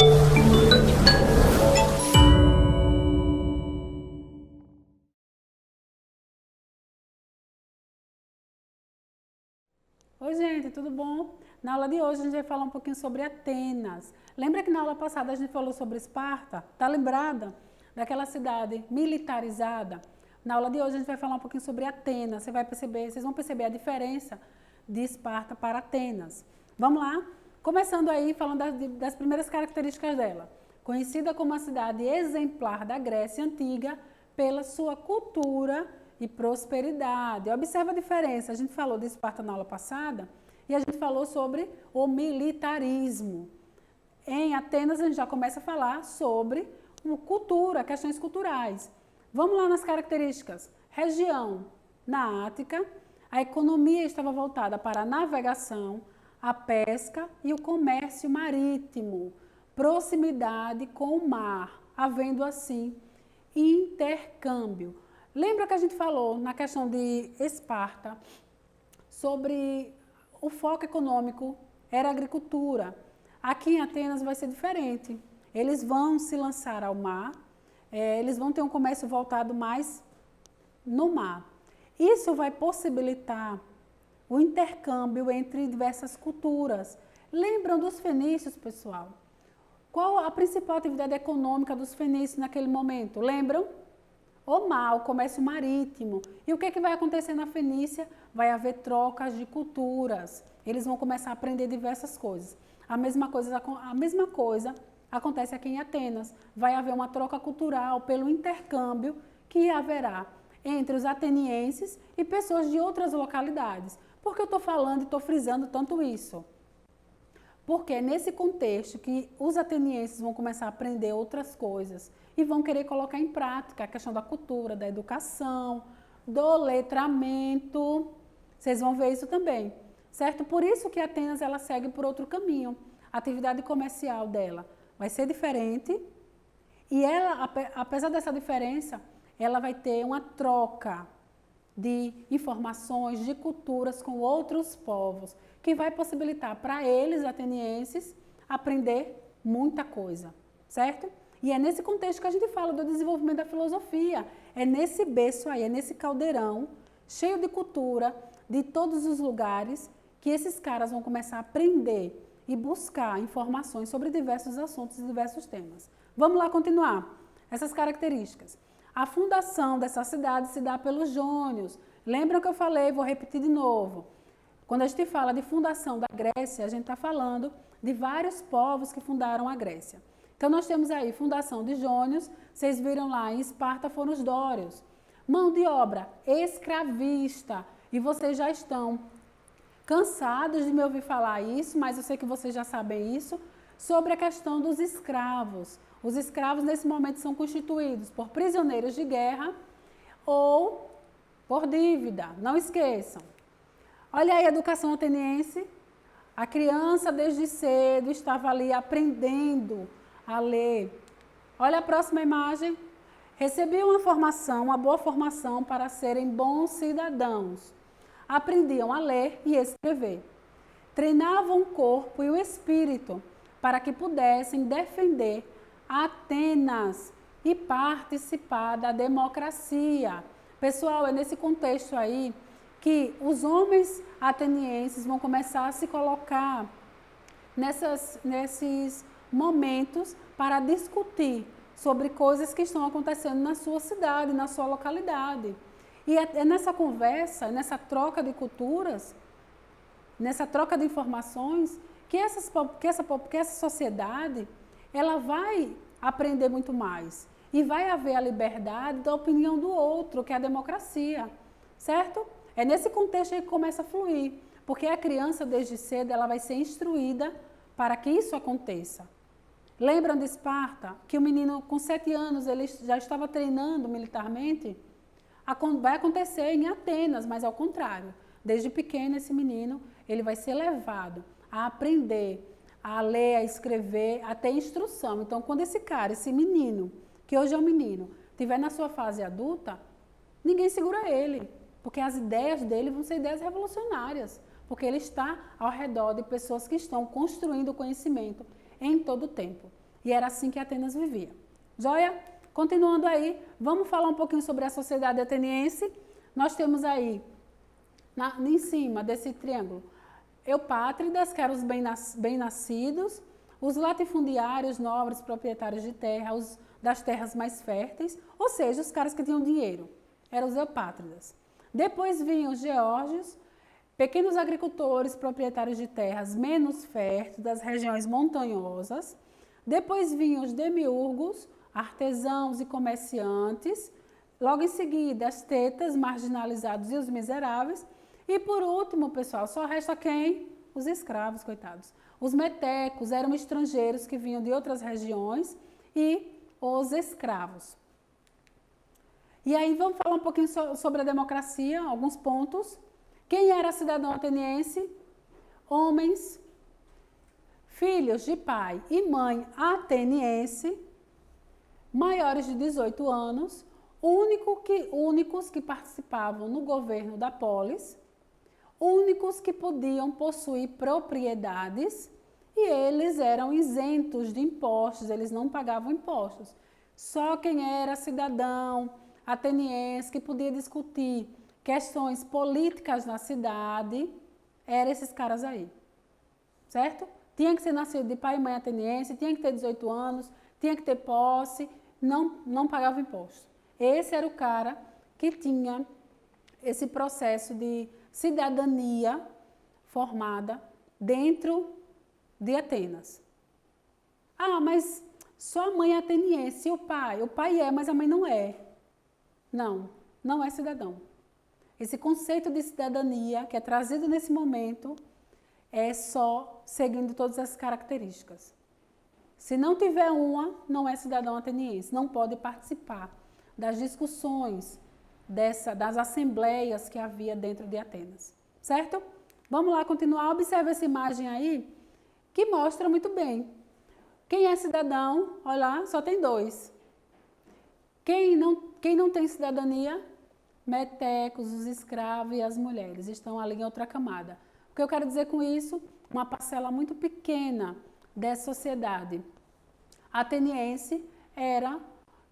Oi, gente, tudo bom? Na aula de hoje a gente vai falar um pouquinho sobre Atenas. Lembra que na aula passada a gente falou sobre Esparta? Tá lembrada daquela cidade militarizada? Na aula de hoje a gente vai falar um pouquinho sobre Atenas. Vocês vão perceber a diferença de Esparta para Atenas. Vamos lá? Começando aí falando das primeiras características dela. Conhecida como a cidade exemplar da Grécia Antiga pela sua cultura e prosperidade. Observa a diferença. A gente falou de Esparta na aula passada e a gente falou sobre o militarismo. Em Atenas a gente já começa a falar sobre cultura, questões culturais. Vamos lá nas características. Região na Ática, a economia estava voltada para a navegação, a pesca e o comércio marítimo. Proximidade com o mar, havendo assim intercâmbio. Lembra que a gente falou na questão de Esparta sobre o foco econômico era a agricultura. Aqui em Atenas vai ser diferente. Eles vão se lançar ao mar, eles vão ter um comércio voltado mais no mar. Isso vai possibilitar o intercâmbio entre diversas culturas. Lembram dos fenícios, pessoal? Qual a principal atividade econômica dos fenícios naquele momento? Lembram? O mar, o comércio marítimo. E o que vai acontecer na Fenícia? Vai haver trocas de culturas. Eles vão começar a aprender diversas coisas. A mesma coisa acontece aqui em Atenas. Vai haver uma troca cultural pelo intercâmbio que haverá entre os atenienses e pessoas de outras localidades. Por que eu estou falando e estou frisando tanto isso? Porque é nesse contexto que os atenienses vão começar a aprender outras coisas e vão querer colocar em prática a questão da cultura, da educação, do letramento. Vocês vão ver isso também, certo? Por isso que Atenas ela segue por outro caminho. A atividade comercial dela vai ser diferente e ela, apesar dessa diferença, ela vai ter uma troca de informações, de culturas com outros povos, que vai possibilitar para eles, atenienses, aprender muita coisa, certo? E é nesse contexto que a gente fala do desenvolvimento da filosofia. É nesse berço aí, é nesse caldeirão, cheio de cultura, de todos os lugares, que esses caras vão começar a aprender e buscar informações sobre diversos assuntos e diversos temas. Vamos lá continuar. Essas características. A fundação dessa cidade se dá pelos jônios. Lembram que eu falei, vou repetir de novo. Quando a gente fala de fundação da Grécia, a gente está falando de vários povos que fundaram a Grécia. Então, nós temos aí fundação de jônios, vocês viram lá, em Esparta foram os dórios. Mão de obra escravista, e vocês já estão cansados de me ouvir falar isso, mas eu sei que vocês já sabem isso, sobre a questão dos escravos. Os escravos, nesse momento, são constituídos por prisioneiros de guerra ou por dívida, não esqueçam. Olha aí a educação ateniense, a criança desde cedo estava ali aprendendo a ler. Olha a próxima imagem. Recebiam uma boa formação para serem bons cidadãos. Aprendiam a ler e escrever. Treinavam o corpo e o espírito para que pudessem defender Atenas e participar da democracia. Pessoal, é nesse contexto aí que os homens atenienses vão começar a se colocar nesses momentos para discutir sobre coisas que estão acontecendo na sua cidade, na sua localidade. E é nessa conversa, nessa troca de culturas, nessa troca de informações, que essa sociedade ela vai aprender muito mais. E vai haver a liberdade da opinião do outro, que é a democracia, certo? É nesse contexto que começa a fluir, porque a criança, desde cedo, ela vai ser instruída para que isso aconteça. Lembram de Esparta, que o menino com 7 anos, ele já estava treinando militarmente? Vai acontecer em Atenas, mas ao contrário. Desde pequeno, esse menino, ele vai ser levado a aprender, a ler, a escrever, a ter instrução. Então, quando esse menino, que hoje é um menino, estiver na sua fase adulta, ninguém segura ele, porque as ideias dele vão ser ideias revolucionárias, porque ele está ao redor de pessoas que estão construindo o conhecimento em todo o tempo. E era assim que Atenas vivia. Joia? Continuando aí, vamos falar um pouquinho sobre a sociedade ateniense. Nós temos aí, em cima desse triângulo, eupátridas, que eram os bem-nascidos, os latifundiários, nobres, proprietários de terra, os das terras mais férteis, ou seja, os caras que tinham dinheiro, eram os eupátridas. Depois vinham os geórgios, pequenos agricultores, proprietários de terras menos férteis, das regiões montanhosas. Depois vinham os demiurgos, artesãos e comerciantes. Logo em seguida, as tetas, marginalizados e os miseráveis. E por último, pessoal, só resta quem? Os escravos, coitados. Os metecos eram estrangeiros que vinham de outras regiões e os escravos. E aí vamos falar um pouquinho sobre a democracia, alguns pontos. Quem era cidadão ateniense? Homens, filhos de pai e mãe ateniense, maiores de 18 anos, únicos que participavam no governo da polis, únicos que podiam possuir propriedades e eles eram isentos de impostos, eles não pagavam impostos. Só quem era cidadão ateniense que podia discutir questões políticas na cidade eram esses caras aí, certo? Tinha que ser nascido de pai e mãe ateniense, tinha que ter 18 anos, tinha que ter posse, não pagava imposto. Esse era o cara que tinha esse processo de cidadania formada dentro de Atenas. Ah, mas só a mãe é ateniense e o pai? O pai é, mas a mãe não é. Não é cidadão. Esse conceito de cidadania que é trazido nesse momento é só seguindo todas as características. Se não tiver uma, não é cidadão ateniense, não pode participar das discussões, das assembleias que havia dentro de Atenas, certo? Vamos lá continuar, observa essa imagem aí, que mostra muito bem. Quem é cidadão, olha lá, só tem dois. Quem não tem cidadania? Metecos, os escravos e as mulheres, estão ali em outra camada. O que eu quero dizer com isso? Uma parcela muito pequena dessa sociedade ateniense era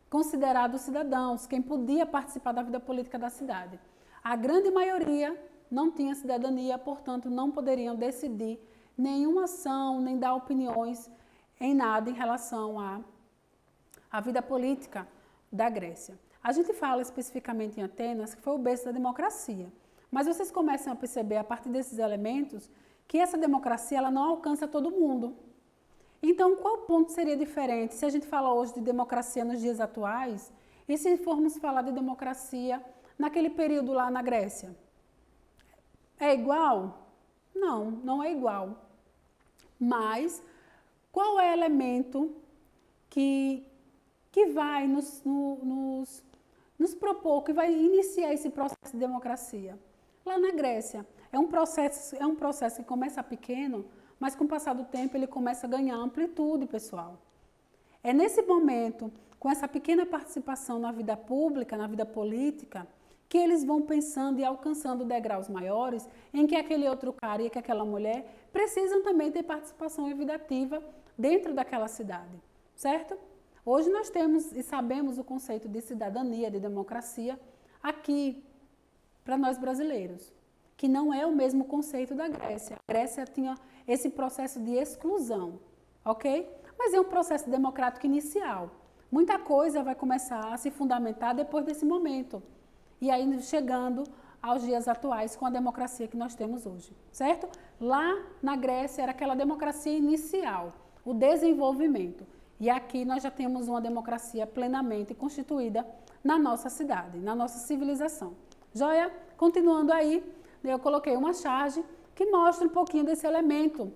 considerado cidadãos, quem podia participar da vida política da cidade. A grande maioria não tinha cidadania, portanto, não poderiam decidir nenhuma ação, nem dar opiniões em nada em relação à vida política da Grécia. A gente fala especificamente em Atenas, que foi o berço da democracia, mas vocês começam a perceber, a partir desses elementos, que essa democracia ela não alcança todo mundo. Então, qual ponto seria diferente se a gente fala hoje de democracia nos dias atuais e se formos falar de democracia naquele período lá na Grécia? É igual? Não é igual. Mas qual é o elemento que vai nos propor, que vai iniciar esse processo de democracia? Lá na Grécia, é um processo que começa pequeno, mas com o passar do tempo ele começa a ganhar amplitude, pessoal. É nesse momento, com essa pequena participação na vida pública, na vida política, que eles vão pensando e alcançando degraus maiores, em que aquele outro cara e que aquela mulher precisam também ter participação e vida ativa dentro daquela cidade, certo? Hoje nós temos e sabemos o conceito de cidadania, de democracia, aqui, para nós brasileiros, que não é o mesmo conceito da Grécia. A Grécia tinha esse processo de exclusão, ok? Mas é um processo democrático inicial. Muita coisa vai começar a se fundamentar depois desse momento. E aí chegando aos dias atuais com a democracia que nós temos hoje, certo? Lá na Grécia era aquela democracia inicial, o desenvolvimento. E aqui nós já temos uma democracia plenamente constituída na nossa cidade, na nossa civilização. Joia? Continuando aí, eu coloquei uma charge que mostra um pouquinho desse elemento.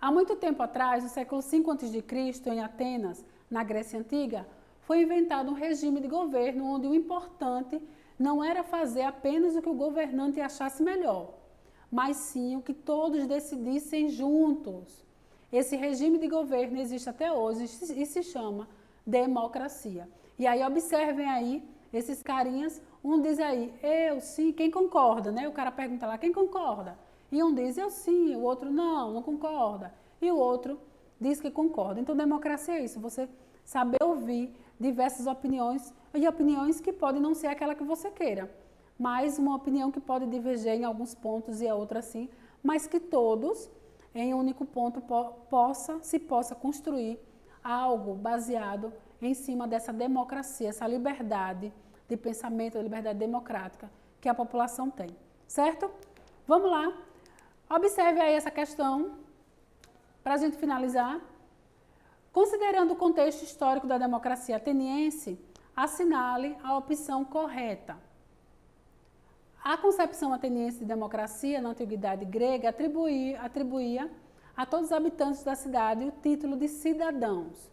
Há muito tempo atrás, no século V a.C., em Atenas, na Grécia Antiga, foi inventado um regime de governo onde o importante não era fazer apenas o que o governante achasse melhor, mas sim o que todos decidissem juntos. Esse regime de governo existe até hoje e se chama democracia. E aí observem aí esses carinhas, um diz aí, eu sim, quem concorda, né? O cara pergunta lá, quem concorda? E um diz, eu sim, o outro não concorda. E o outro diz que concorda. Então, democracia é isso, você saber ouvir diversas opiniões e opiniões que podem não ser aquela que você queira, mas uma opinião que pode diverger em alguns pontos e a outra sim, mas que todos, em um único ponto, se possa construir algo baseado em cima dessa democracia, essa liberdade de pensamento, a liberdade democrática que a população tem, certo? Vamos lá, observe aí essa questão, para a gente finalizar. Considerando o contexto histórico da democracia ateniense, assinale a opção correta. A concepção ateniense de democracia na antiguidade grega atribuía a todos os habitantes da cidade o título de cidadãos.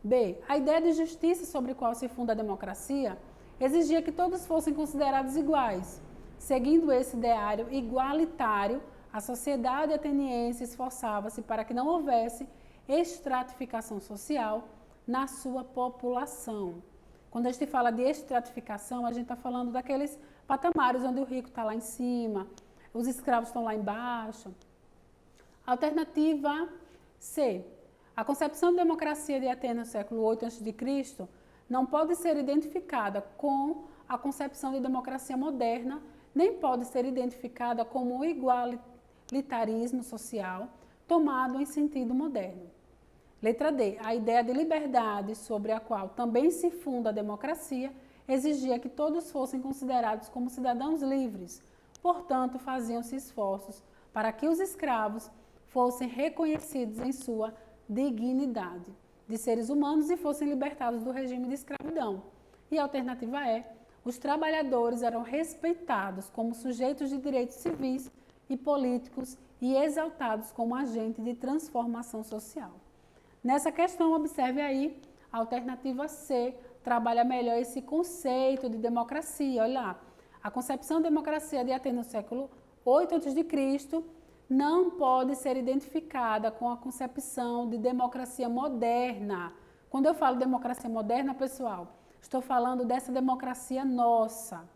B. A ideia de justiça sobre a qual se funda a democracia exigia que todos fossem considerados iguais. Seguindo esse ideário igualitário, a sociedade ateniense esforçava-se para que não houvesse estratificação social na sua população. Quando a gente fala de estratificação, a gente está falando daqueles patamares onde o rico está lá em cima, os escravos estão lá embaixo. Alternativa C. A concepção de democracia de Atenas no século VIII a.C. não pode ser identificada com a concepção de democracia moderna, nem pode ser identificada como um igualitarismo social tomado em sentido moderno. Letra D. A ideia de liberdade sobre a qual também se funda a democracia exigia que todos fossem considerados como cidadãos livres. Portanto, faziam-se esforços para que os escravos fossem reconhecidos em sua dignidade de seres humanos e fossem libertados do regime de escravidão. E a alternativa é: os trabalhadores eram respeitados como sujeitos de direitos civis e políticos e exaltados como agentes de transformação social. Nessa questão, observe aí, a alternativa C trabalha melhor esse conceito de democracia. Olha lá, a concepção de democracia de Atenas no século VIII a.C. não pode ser identificada com a concepção de democracia moderna. Quando eu falo democracia moderna, pessoal, estou falando dessa democracia nossa.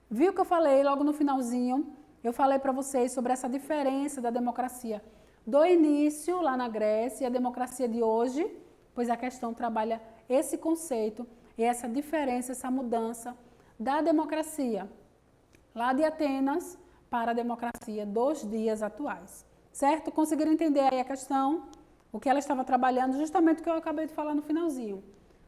Viu que eu falei logo no finalzinho? Eu falei para vocês sobre essa diferença da democracia do início, lá na Grécia, e a democracia de hoje, pois a questão trabalha esse conceito e essa diferença, essa mudança da democracia lá de Atenas para a democracia dos dias atuais. Certo? Conseguiram entender aí a questão? O que ela estava trabalhando, justamente o que eu acabei de falar no finalzinho,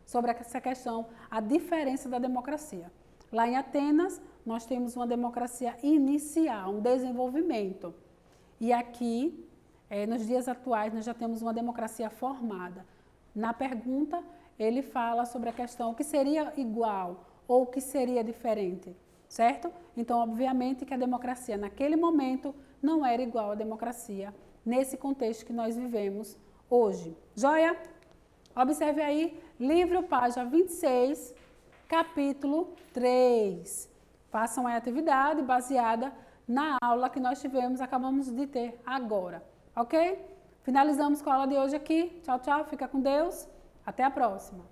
sobre essa questão, a diferença da democracia. Lá em Atenas, nós temos uma democracia inicial, um desenvolvimento. E aqui, nos dias atuais, nós já temos uma democracia formada. Na pergunta, ele fala sobre a questão o que seria igual ou o que seria diferente, certo? Então, obviamente que a democracia naquele momento não era igual à democracia nesse contexto que nós vivemos hoje. Joia? Observe aí, livro, página 26, capítulo 3. Façam a atividade baseada na aula que nós acabamos de ter agora. Ok? Finalizamos com a aula de hoje aqui. Tchau, tchau. Fica com Deus. Até a próxima.